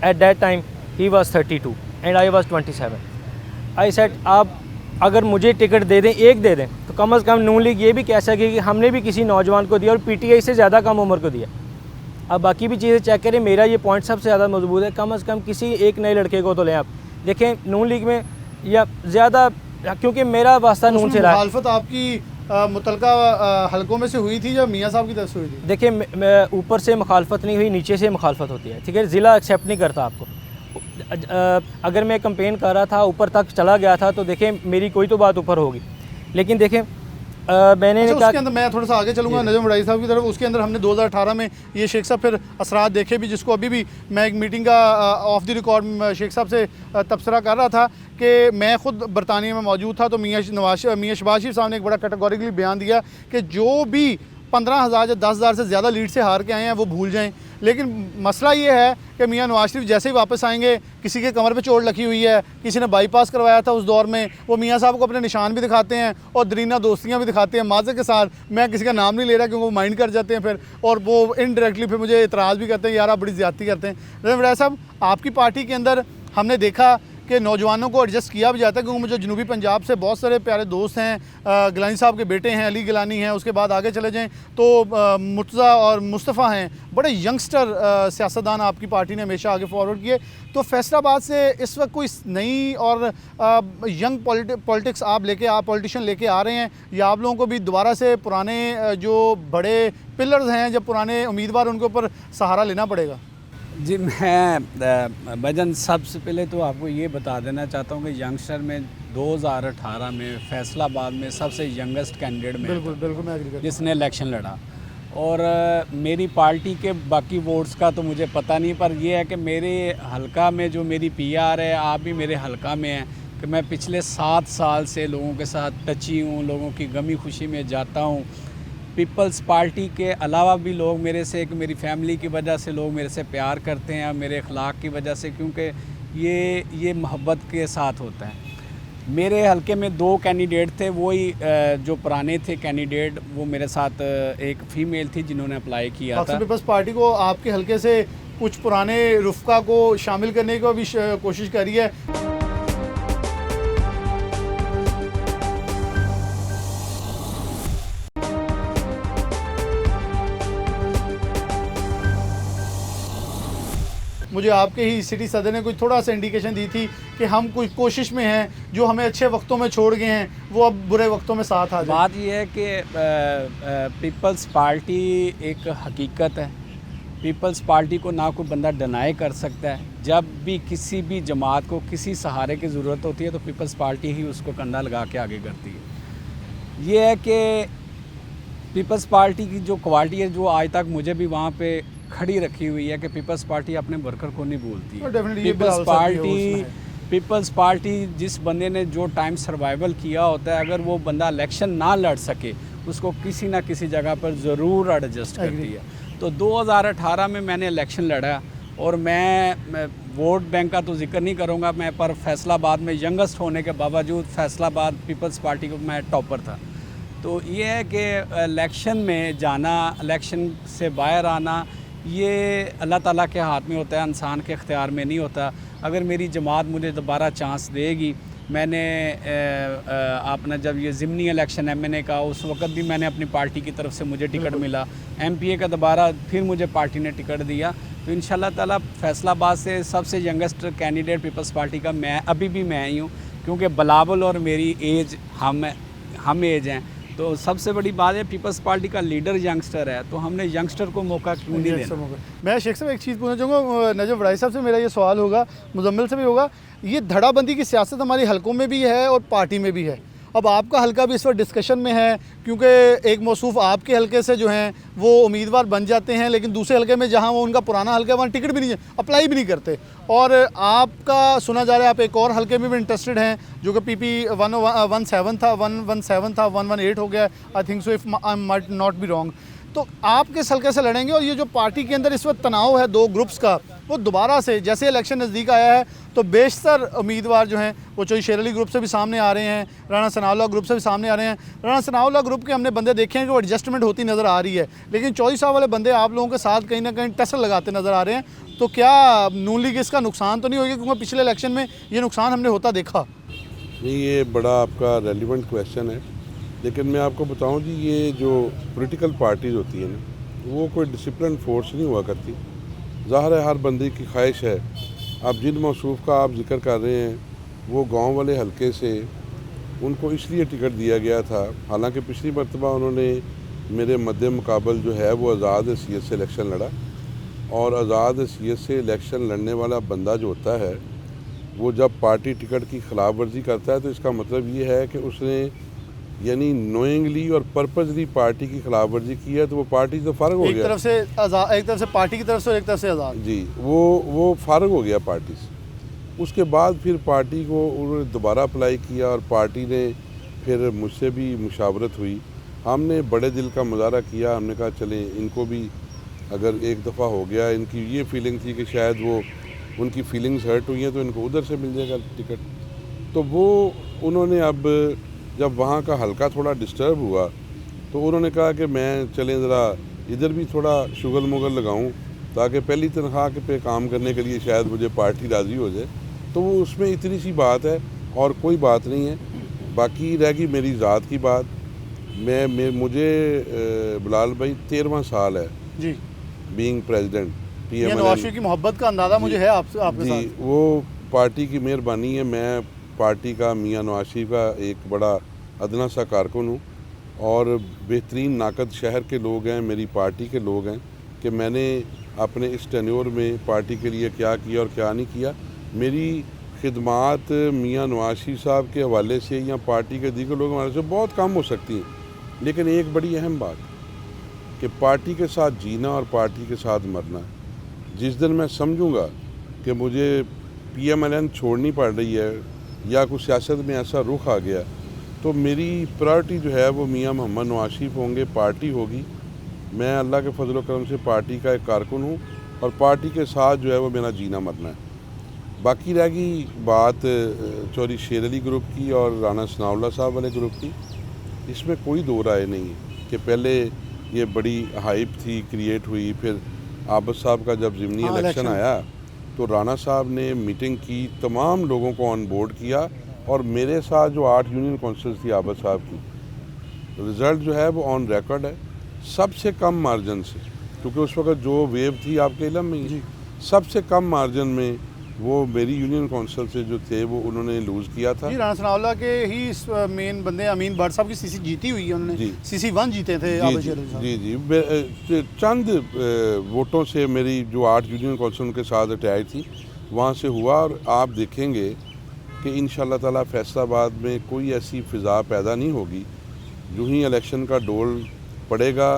C: at that time he was 32 and I was 27। I said आप अगर मुझे टिकट दे दें, एक दे दें, तो कम से कम नून लीग ये भी कह सके कि हमने भी किसी नौजवान को दिया और पीटीआई से ज़्यादा कम उम्र को दिया। अब बाकी भी चीज़ें चेक करें, मेरा ये पॉइंट सबसे ज़्यादा मजबूत है, कम से कम किसी एक नए लड़के को तो लें। आप देखें नून लीग में या ज़्यादा, क्योंकि मेरा वास्ता नून से रहा है।
A: मुखालफत आपकी मुतलका हलकों में से हुई थी या मियाँ साहब की तरफ से हुई थी?
C: देखिए ऊपर से मुखालफत नहीं हुई, नीचे से मुखालफत होती है, ठीक है। ज़िला एक्सेप्ट नहीं करता आपको। अगर मैं कंपेन कर रहा था, ऊपर तक चला गया था, तो देखें मेरी कोई तो बात ऊपर होगी। लेकिन देखें मैंने
A: अच्छा, उसके अंदर मैं थोड़ा सा आगे चलूँगा नजम वड़ाई साहब की तरफ। उसके अंदर हमने 2018 में ये शेख साहब फिर असरात देखे भी, जिसको अभी भी मैं एक मीटिंग का ऑफ द रिकॉर्ड शेख साहब से तबसरा कर रहा था कि मैं ख़ुद बरतानिया में मौजूद था। तो मियाँ शहबाज शरीफ साहब ने एक बड़ा कैटेगोरिकली बयान दिया कि जो भी 15,000 या 10,000 से ज़्यादा लीड से हार के आए हैं वो भूल जाएं। लेकिन मसला ये है कि मियाँ नवाज शरीफ जैसे ही वापस आएंगे, किसी के कमर पे चोट लगी हुई है, किसी ने बाईपास करवाया था उस दौर में, वो मियाँ साहब को अपने निशान भी दिखाते हैं और दरीना दोस्तियाँ भी दिखाते हैं माज़े के साथ। मैं किसी का नाम नहीं ले रहा क्योंकि वो माइंड कर जाते हैं फिर, और वो इनडायरेक्टली फिर मुझे इतराज़ भी करते हैं, यार आप बड़ी ज़्यादती करते हैं। रज़ा साहब, आपकी पार्टी के अंदर हमने देखा कि नौजवानों को एडजस्ट किया भी जाता है, क्योंकि मुझे जनूबी पंजाब से बहुत सारे प्यारे दोस्त हैं, गिलानी साहब के बेटे हैं, अली गिलानी हैं, उसके बाद आगे चले जाएं तो मुर्तज़ा और मुस्तफ़ा हैं, बड़े यंगस्टर सियासतदान आपकी पार्टी ने हमेशा आगे फॉरवर्ड किए। तो फैसलाबाद से इस वक्त कोई नई और यंग पॉलिटिक्स पॉलिटिशियन लेके आ रहे हैं, या आप लोगों को भी दोबारा से पुराने जो बड़े पिलर्स हैं, जब पुराने उम्मीदवार उनके ऊपर सहारा लेना पड़ेगा?
D: जी, मैं भजन सबसे पहले तो आपको ये बता देना चाहता हूँ कि यंगस्टर में 2018 में फैसलाबाद में सबसे यंगेस्ट कैंडिडेट में
A: बिल्कुल मैं एग्री करता हूं,
D: जिसने इलेक्शन लड़ा। और मेरी पार्टी के बाकी वोट्स का तो मुझे पता नहीं, पर यह है कि मेरे हलका में जो मेरी पीआर है, आप भी मेरे हलका में हैं, कि मैं पिछले 7 साल से लोगों के साथ टची हूँ, लोगों की गमी खुशी में जाता हूँ। पीपल्स पार्टी के अलावा भी लोग मेरे से, कि मेरी फैमिली की वजह से लोग मेरे से प्यार करते हैं, मेरे अखलाक की वजह से, क्योंकि ये मोहब्बत के साथ होता है। मेरे हलके में 2 कैंडिडेट थे, वही जो पुराने थे कैंडिडेट, वो मेरे साथ एक फ़ीमेल थी जिन्होंने अप्लाई किया था।
A: पीपल्स पार्टी को आपके हलके से कुछ पुराने रुफ़का को शामिल करने की भी कोशिश करी है। मुझे आपके ही सिटी सदर ने कुछ थोड़ा सा इंडिकेशन दी थी कि हम कुछ कोशिश में हैं, जो हमें अच्छे वक्तों में छोड़ गए हैं वो अब बुरे वक्तों में साथ आ जाए।
D: बात यह है कि पीपल्स पार्टी एक हकीकत है। पीपल्स पार्टी को ना कोई बंदा डिनाई कर सकता है। जब भी किसी भी जमात को किसी सहारे की ज़रूरत होती है तो पीपल्स पार्टी ही उसको कंधा लगा के आगे करती है। ये है कि पीपल्स पार्टी की जो क्वालिटी है, जो आज तक मुझे भी वहाँ पे खड़ी रखी हुई है, कि पीपल्स पार्टी अपने वर्कर को नहीं भूलती है। पीपल्स पार्टी जिस बंदे ने जो टाइम सर्वाइवल किया होता है, अगर वो बंदा इलेक्शन ना लड़ सके उसको किसी ना किसी जगह पर ज़रूर एडजस्ट करती है। तो 2018 में मैंने इलेक्शन लड़ा, और मैं वोट बैंक का तो जिक्र नहीं करूँगा, मैं पर फैसलाबाद में यंगेस्ट होने के बावजूद फैसलाबाद पीपल्स पार्टी को मैं टॉपर था। तो ये है कि इलेक्शन में जाना, इलेक्शन से बाहर आना, ये अल्लाह ताला के हाथ में होता है, इंसान के इख्तियार में नहीं होता। अगर मेरी जमात मुझे दोबारा चांस देगी मैंने अपना जब ये ज़िमनी इलेक्शन MNA का उस वक्त भी मैंने अपनी पार्टी की तरफ से मुझे टिकट मिला, MPA का दोबारा फिर मुझे पार्टी ने टिकट दिया। तो इंशाल्लाह ताला फैसलाबाद से सबसे यंगेस्ट कैंडिडेट पीपल्स पार्टी का मैं अभी भी मैं ही हूँ, क्योंकि बिलावल और मेरी एज हम एज हैं। तो सबसे बड़ी बात है पीपल्स पार्टी का लीडर यंगस्टर है, तो हमने यंगस्टर को मौका क्यों नहीं देना।
A: मैं शेख साहब एक चीज़ पूछना चाहूँगा, नजफ वड़ाई साहब से मेरा ये सवाल होगा, मुजम्मिल से भी होगा, ये धड़ाबंदी की सियासत हमारी हलकों में भी है और पार्टी में भी है। अब आपका हलका भी इस वक्त डिस्कशन में है, क्योंकि एक मौसूफ आपके हलके से जो हैं वो उम्मीदवार बन जाते हैं, लेकिन दूसरे हलके में जहां वो उनका पुराना हलका है वहाँ टिकट भी नहीं अप्लाई भी नहीं करते। और आपका सुना जा रहा है आप एक और हलके में भी इंटरेस्टेड हैं, जो कि PP 117 था, 117 था, 118 हो गया, I think so, if I might not be wrong. तो आप किस हल्के से लड़ेंगे? और ये जो पार्टी के अंदर इस वक्त तनाव है दो ग्रुप्स का, वो दोबारा से जैसे इलेक्शन नज़दीक आया है तो बेशतर उम्मीदवार जो हैं वो चौधरी शेर अली ग्रुप से भी सामने आ रहे हैं, राणा सनाउल्लाह ग्रुप से भी सामने आ रहे हैं। राणा सनाउल्लाह ग्रुप के हमने बंदे देखे हैं कि वो एडजस्टमेंट होती नज़र आ रही है, लेकिन चौधरी साहब वाले बंदे आप लोगों के साथ कहीं ना कहीं टसल लगाते नज़र आ रहे हैं। तो क्या नून लीग इसका नुकसान तो नहीं होगी, क्योंकि पिछले इलेक्शन में ये नुकसान हमने होता देखा?
B: नहीं, ये बड़ा आपका रेलिवेंट क्वेश्चन है, लेकिन मैं आपको बताऊं जी, ये जो पॉलिटिकल पार्टीज़ होती है ना, वो कोई डिसिप्लिन फोर्स नहीं हुआ करती। ज़ाहिर है हर बंदे की ख्वाहिश है। अब जिन मौसूफ का आप जिक्र कर रहे हैं वो गांव वाले हलके से उनको इसलिए टिकट दिया गया था, हालांकि पिछली मरतबा उन्होंने मेरे मद्दे मुकाबल जो है वो आज़ाद हैसियत से इलेक्शन लड़ा, और आज़ाद हैसियत से इलेक्शन लड़ने वाला बंदा जो होता है वो जब पार्टी टिकट की खिलाफ वर्जी करता है तो इसका मतलब ये है कि उसने यानी नोइंगली और पर्पजली पार्टी की खिलाफ वर्जी की है, तो वो पार्टी तो फ़ारग हो गया।
A: एक तरफ से पार्टी की तरफ से और एक तरफ से आज़ाद
B: जी, वो फ़ारग हो गया पार्टी से। उसके बाद फिर पार्टी को उन्होंने दोबारा अप्लाई किया और पार्टी ने फिर मुझसे भी मुशावरत हुई। हमने बड़े दिल का मुजाहरा किया, हमने कहा चलें इनको भी अगर एक दफ़ा हो गया, इनकी ये फीलिंग थी कि शायद वो उनकी फीलिंग्स हर्ट हुई हैं तो इनको उधर से मिल जाएगा टिकट। तो वो उन्होंने अब जब वहाँ का हल्का थोड़ा डिस्टर्ब हुआ तो उन्होंने कहा कि मैं चलें ज़रा इधर भी थोड़ा शुगल मुगल लगाऊं, ताकि पहली तनख्वाह पे काम करने के लिए शायद मुझे पार्टी राज़ी हो जाए। तो वो उसमें इतनी सी बात है और कोई बात नहीं है। बाकी रहेगी मेरी ज़ात की बात। मुझे बिलाल भाई 13वां साल है
A: जी
B: बीइंग प्रेसिडेंट
A: ये नवाज शरीफ की मोहब्बत का अंदाज़ा मुझे है आपके
B: जी,
A: साथ।
B: वो पार्टी की मेहरबानी है। मैं पार्टी का मियाँ नवाज शरीफ का एक बड़ा अदना सा कारकुन हूँ, और बेहतरीन नाकद शहर के लोग हैं, मेरी पार्टी के लोग हैं कि मैंने अपने इस टेन्योर में पार्टी के लिए क्या किया और क्या नहीं किया। मेरी खिदमात मियाँ नवाज शरीफ साहब के हवाले से या पार्टी के दीगर लोगों हवाले से बहुत कम हो सकती हैं, लेकिन एक बड़ी अहम बात कि पार्टी के साथ जीना और पार्टी के साथ मरना। जिस दिन मैं समझूंगा कि मुझे PMLN छोड़नी पड़ रही है या कुछ सियासत में ऐसा रुख आ गया, तो मेरी प्रायोरिटी जो है वो मियाँ मोहम्मद नवाज शरीफ होंगे, पार्टी होगी। मैं अल्लाह के फजल करम से पार्टी का एक कारकुन हूँ और पार्टी के साथ जो है वो मेरा जीना मरना है। बाकी रहेगी बात चौधरी शेर अली ग्रुप की और राणा सनाउल्लाह साहब वाले ग्रुप की, इसमें कोई दो राय नहीं है कि पहले ये बड़ी हाइप थी, क्रिएट हुई। फिर आबद साहब का जब ज़िमनी इलेक्शन आया तो राणा साहब ने मीटिंग की, तमाम लोगों को ऑन बोर्ड किया, और मेरे साथ जो 8 यूनियन काउंसिल्स थी आबद साहब की, रिज़ल्ट जो है वो ऑन रिकॉर्ड है, सबसे कम मार्जिन से, क्योंकि उस वक्त जो वेव थी आपके इलम में ही, सबसे कम मार्जिन में वो मेरी यूनियन काउंसिल से जो थे वो उन्होंने लूज़ किया था।
A: जी, राणा सनाउल्लाह के ही मेन बंदे अमीन भट्ट साहब की CC जीती हुई है, उन्होंने CC 1 जीते थे।
B: जी, चंद वोटों से मेरी जो 8 यूनियन काउंसिल उनके साथ अटैच थी वहाँ से हुआ। और आप देखेंगे कि इंशाल्लाह ताला फैसलाबाद में कोई ऐसी फ़िज़ा पैदा नहीं होगी। जो ही इलेक्शन का डोल पड़ेगा,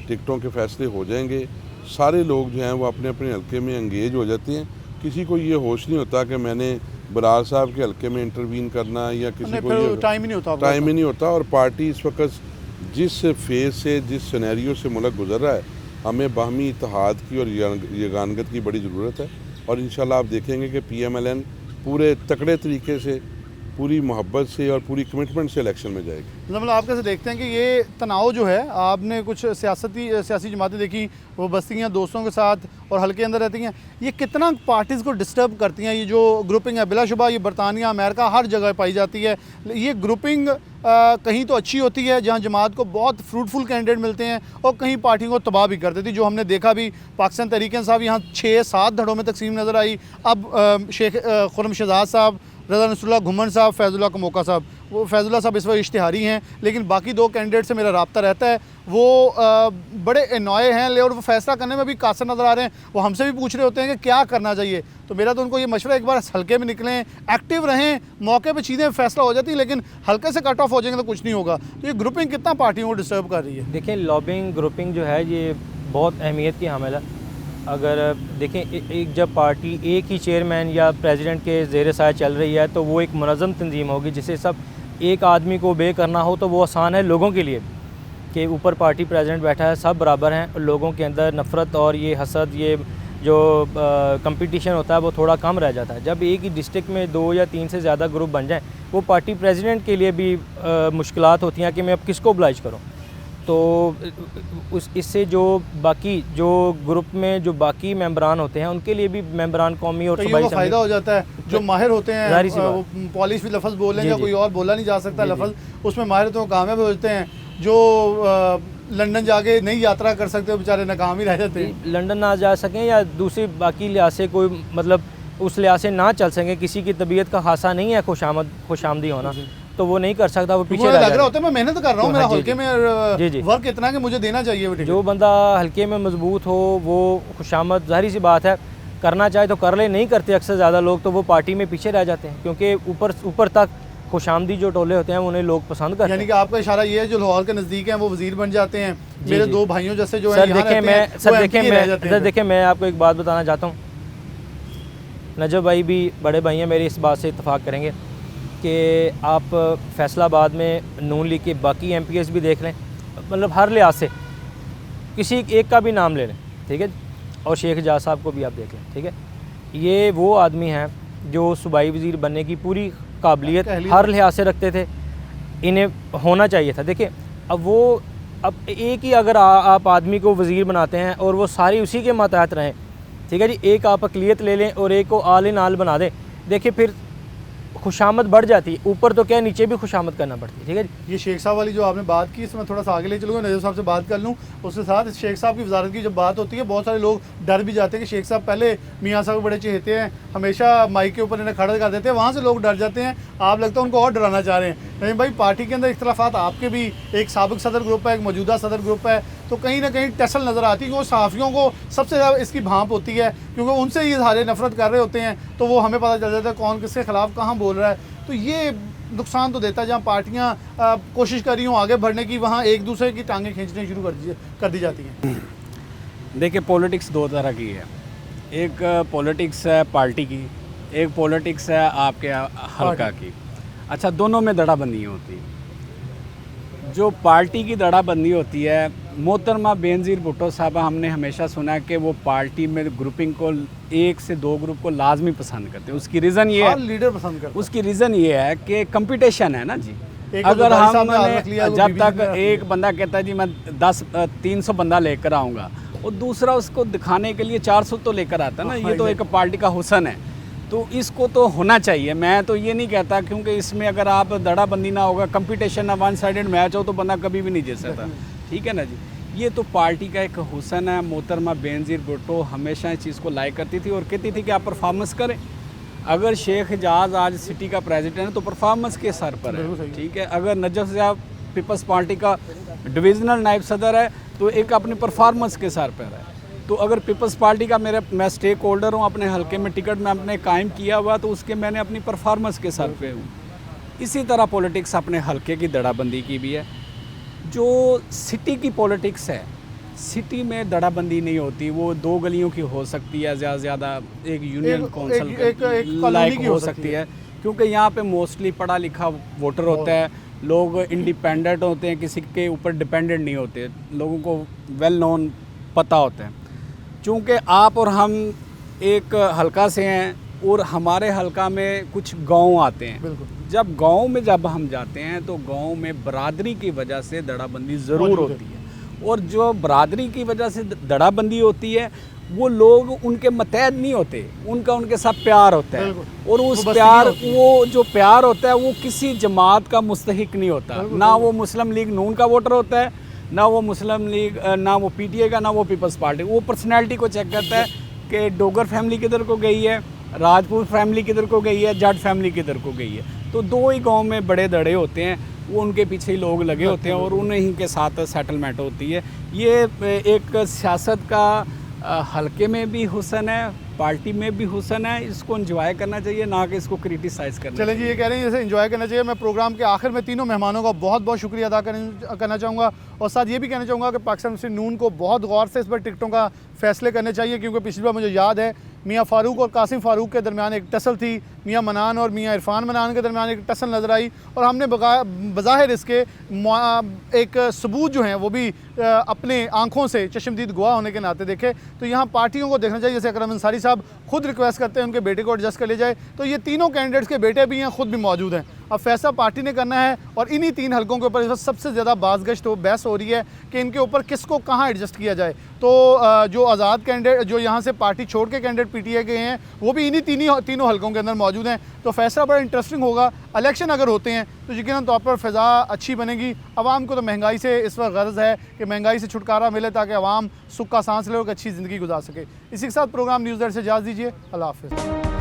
B: टिकटों के फैसले हो जाएंगे, सारे लोग जो हैं वो अपने अपने हल्के में एंगेज हो जाते हैं। किसी को ये होश नहीं होता कि मैंने बरार साहब के हल्के में इंटरवीन करना, या किसी को ये
A: टाइम ही नहीं होता।
B: और पार्टी इस वक्त जिस फेज़ से, जिस सिनेरियो से मुल्क गुजर रहा है, हमें बाहमी इत्तेहाद की और यगानगत की बड़ी ज़रूरत है। और इंशाल्लाह आप देखेंगे कि PMLN पूरे तकड़े तरीके से पूरी मोहब्बत से और पूरी कमिटमेंट से इलेक्शन में जाएगी।
A: मतलब आप कैसे देखते हैं कि ये तनाव जो है, आपने कुछ सियासी जमातें देखी, वो बस्ती हैं दोस्तों के साथ और हल्के अंदर रहती हैं, ये कितना पार्टीज़ को डिस्टर्ब करती हैं? ये जो ग्रुपिंग है बिलाशुबा ये बरतानिया, अमेरिका हर जगह पाई जाती है। ये ग्रुपिंग कहीं तो अच्छी होती है जहाँ जमात को बहुत फ्रूटफुल कैंडिडेट मिलते हैं, और कहीं पार्टियों को तबाह भी कर देती, जो हमने देखा भी पाकिस्तान तहरीक साहब यहाँ 6-7 धड़ों में तकसीम नज़र आई। अब शेख खुर्रम शहजाद साहब, रज़ा नसरुल्लाह घुमन साहब, फैज़ुल्लाह कमोका साहब, वो फैज़ुल्लाह साहब इस वक्त इश्तिहारी हैं, लेकिन बाकी 2 कैंडिडेट से मेरा रब्ता रहता है, वो बड़े एनॉय हैं और वो फैसला करने में भी कासर नज़र आ रहे हैं। वो हमसे भी पूछ रहे होते हैं कि क्या करना चाहिए। तो मेरा तो उनको ये मशवरा, एक बार हल्के में निकलें, एक्टिव रहें, मौके पे चीज़ें फैसला हो जाती हैं, लेकिन हल्के से कट ऑफ हो जाएंगे तो कुछ नहीं होगा। तो ये ग्रुपिंग कितना पार्टियों को डिस्टर्ब कर रही है?
C: देखिए, लॉबिंग ग्रुपिंग जो है ये बहुत अहमियत की हामिल है। अगर देखें, एक जब पार्टी एक ही चेयरमैन या प्रेसिडेंट के ज़ेर साया चल रही है तो वो एक मुनज़्ज़म तंजीम होगी, जिसे सब एक आदमी को बे करना हो तो वो आसान है लोगों के लिए, कि ऊपर पार्टी प्रेसिडेंट बैठा है, सब बराबर हैं, और लोगों के अंदर नफ़रत और ये हसद, ये जो कंपटीशन होता है वो थोड़ा कम रह जाता है। जब एक ही डिस्ट्रिक्ट में 2 या 3 से ज़्यादा ग्रुप बन जाएँ, वो पार्टी प्रेसिडेंट के लिए भी मुश्किलात होती हैं कि मैं अब किसको oblige करूँ। तो इससे जो बाकी जो ग्रुप में जो बाकी मेंबरान होते हैं उनके लिए भी मेंबरान कौमी और सूबाई
A: फ़ायदा हो जाता है। जो माहिर होते हैं, पॉलिश भी लफ्ज़ बोल लेंगे, कोई और बोला नहीं जा सकता लफ्ज़, उसमें माहिर तो कामयाब होते हैं। जो लंदन जाके नई यात्रा कर सकते हो बेचारे नाकाम ही रह जाते हैं।
C: लंदन ना जा सकें या दूसरी बाकी लिहाज से कोई मतलब उस लिहाज से ना चल सकें, किसी की तबीयत का खासा नहीं है खुशामदी होना, तो वो नहीं कर सकता, वो पीछे
A: लग रहा होता है मैं मेहनत कर रहा हूँ, मेरा हल्के में वर्क इतना कि मुझे देना चाहिए।
C: जो बंदा हल्के में मजबूत हो वो खुशामद, जाहिर सी बात है, करना चाहे तो कर ले, नहीं करते अक्सर ज़्यादा लोग, तो वो पार्टी में पीछे रह जाते हैं, क्योंकि ऊपर तक खुशामदी जो टोले होते हैं उन्हें लोग पसंद करते हैं।
A: यानी कि आपका इशारा ये है जो लाहौर के नज़दीक हैं वो वज़ीर बन जाते हैं। मेरे 2 भाइयों जैसे जो
C: है, देखें मैं आपको एक बात बताना चाहता हूँ, नजब भाई भी बड़े भाई हैं मेरे, इस बात से इत्तफाक करेंगे कि आप फैसलाबाद में नून लीग के बाकी MPs भी देख लें, मतलब हर लिहाज से किसी एक का भी नाम ले लें, ठीक है, और शेख जाज साहब को भी आप देख लें, ठीक है। ये वो आदमी हैं जो सूबाई वज़ीर बनने की पूरी काबिलियत हर लिहाज से रखते थे, इन्हें होना चाहिए था। देखिए, अब एक ही अगर आप आदमी को वज़ीर बनाते हैं और वो सारी उसी के मातहत रहें, ठीक है जी, एक आप अक़लियत ले लें और एक को आल इन आल बना दें, देखिए फिर खुशामद बढ़ जाती है, ऊपर तो क्या नीचे भी खुशामद करना पड़ती है, ठीक है जी।
A: ये शेख साहब वाली जो आपने बात की, इसमें थोड़ा सा आगे ले चलूँगा, नजर साहब से बात कर लूँ। उसके साथ शेख साहब की वजारत की जब बात होती है, बहुत सारे लोग डर भी जाते हैं कि शेख साहब पहले मियाँ साहब बड़े चहेते हैं, हमेशा माइक के ऊपर इन्हें खड़ा कर देते हैं, वहाँ से लोग डर जाते हैं। आप लगता है उनको और डराना चाह रहे हैं। नहीं भाई, पार्टी के अंदर इख्तलाफात आपके भी, एक साबिक सदर ग्रुप है, एक मौजूदा सदर ग्रुप है, तो कहीं ना कहीं टसल नज़र आती है। वो सहाफ़ियों को सबसे ज़्यादा इसकी भांप होती है, क्योंकि उनसे ये सारे नफरत कर रहे होते हैं, तो वो हमें पता चल जाता है कौन किसके खिलाफ कहाँ बोल रहा है। तो ये नुकसान तो देता है, जहाँ पार्टियाँ कोशिश कर रही हूँ आगे बढ़ने की, वहाँ एक दूसरे की टांगें खींचने शुरू कर दी जाती हैं।
D: देखिए, पॉलिटिक्स 2 तरह की है, एक पॉलिटिक्स है पार्टी की, एक पॉलिटिक्स है आपके हल्का की। अच्छा, दोनों में दड़ाबंदी होती है। जो पार्टी की दड़ाबंदी होती है, मोहतरमा बेनज़ीर भुट्टो साहब, हमने हमेशा सुना कि वो पार्टी में ग्रुपिंग को 1 से 2 ग्रुप को लाजमी पसंद करते हैं। उसकी रीज़न ये है,
A: लीडर पसंद करते हैं,
D: उसकी रीज़न ये है कि कंपटीशन है ना जी। अगर हमने जब तक एक बंदा कहता है जी मैं 300 बंदा लेकर आऊँगा, और दूसरा उसको दिखाने के लिए 400 तो लेकर आता है ना, ये तो एक पार्टी का हुस्न है। तो इसको तो होना चाहिए, मैं तो ये नहीं कहता, क्योंकि इसमें अगर आप दड़ाबंदी ना होगा, कंपटीशन ना, 1 साइडेड मैच हो, तो बंदा कभी भी नहीं जीत सकता, ठीक है ना जी। ये तो पार्टी का एक हुस्न है। मोहतरमा बेनज़ीर भुट्टो हमेशा इस चीज़ को लाइक करती थी और कहती थी कि आप परफॉर्मेंस करें। अगर शेख जाज आज सिटी का प्रेसिडेंट है तो परफॉर्मेंस के सर पर है, ठीक है। अगर नजफ साहब पीपल्स पार्टी का डिविजनल नायब सदर है तो एक अपनी परफॉर्मेंस के सर पर है। तो अगर पीपल्स पार्टी का मैं स्टेक होल्डर हूँ, अपने हल्के में टिकट में अपने कायम किया हुआ, तो उसके मैंने अपनी परफॉर्मेंस के सर पे हूँ। इसी तरह पॉलिटिक्स अपने हल्के की दड़ाबंदी की भी है। जो सिटी की पॉलिटिक्स है, सिटी में दड़ाबंदी नहीं होती, वो 2 गलियों की हो सकती है, ज़्यादा से ज़्यादा एक यूनियन काउंसिल लाइक हो सकती है, क्योंकि यहाँ पे मोस्टली पढ़ा लिखा वोटर होता है, लोग इंडिपेंडेंट होते हैं, किसी के ऊपर डिपेंडेंट नहीं होते, लोगों को वेल नोन पता होता है। चूँकि आप और हम एक हल्का से हैं, और हमारे हलका में कुछ गांव आते हैं।
A: बिल्कुल।
D: जब गांव में जब हम जाते हैं तो गांव में बरादरी की वजह से दड़ाबंदी ज़रूर
A: मौजूद है।
D: होती है, और जो बरादरी की वजह से दड़ाबंदी होती है वो लोग उनके मतहद नहीं होते, उनका उनके साथ प्यार होता है,
A: बिल्कुल।
D: और
A: वो
D: उस
A: बस्ती
D: प्यार,
A: होती है।
D: वो जो प्यार होता है वो किसी जमात का मुस्तहिक नहीं होता। ना वो मुस्लिम लीग नून का वोटर होता है, ना वो मुस्लिम लीग, ना वो पीटीए का, ना वो पीपल्स पार्टी। वो पर्सनैलिटी को चेक करता है कि डोगर फैमिली किधर को गई है, राजपूत फैमिली किधर को गई है, जाट फैमिली किधर को गई है। तो दो ही गांव में बड़े दड़े होते हैं, वो उनके पीछे ही लोग लगे होते हैं और उन्हीं के साथ सेटलमेंट होती है। ये एक सियासत का हल्के में भी हुस्न है, पार्टी में भी हुस्न है। इसको एंजॉय करना चाहिए, ना कि इसको क्रिटिसाइज़ करना
A: चलें जी, ये कह रहे हैं जैसे एंजॉय करना चाहिए। मैं प्रोग्राम के आखिर में तीनों मेहमानों का बहुत बहुत शुक्रिया अदा करना चाहूँगा, और साथ ये भी कहना चाहूँगा कि पाकिस्तान मुस्लिम नून को बहुत गौर से इस पर टिकटों का फैसले करने चाहिए, क्योंकि पिछली बार मुझे याद है मियाँ फ़ारूक और कासिम फ़ारूक के दरमियान एक टसल थी, मियाँ मनान और मियाँ इरफान मनान के दरमियान एक टसल नज़र आई, और हमने बज़ाहिर इसके एक सबूत जो हैं वो भी अपने आंखों से चश्मदीद गवाह होने के नाते देखे। तो यहाँ पार्टियों को देखना चाहिए, जैसे अकरम अंसारी साहब खुद रिक्वेस्ट करते हैं उनके बेटे को एडजस्ट कर लिया जाए, तो ये तीनों कैंडिडेट्स के बेटे भी हैं, खुद भी मौजूद हैं। अब फैसला पार्टी ने करना है, और इन्हीं तीन हलकों के ऊपर इस वक्त सबसे ज़्यादा बाज़गश्त बहस हो रही है कि इनके ऊपर किसको कहाँ एडजस्ट किया जाए। तो जो आज़ाद कैंडिडेट, जो यहाँ से पार्टी छोड़ के कैंडिडेट पीटीए के हैं, वो भी इन्हीं तीनों हलकों के अंदर मौजूद हैं। तो फैसला बड़ा इंटरेस्टिंग होगा। इलेक्शन अगर होते हैं तो यकीनन तौर पर फ़िज़ा अच्छी बनेगी। आवाम को तो महंगाई से इस वक्त गर्ज़ है कि महंगाई से छुटकारा मिले, ताकि आवाम सुख का सांस ले और एक अच्छी ज़िंदगी गुजार सके। इसी के साथ प्रोग्राम न्यूज़ डेस्क से इजाज़त दीजिए। अल्लाह हाफ़िज़।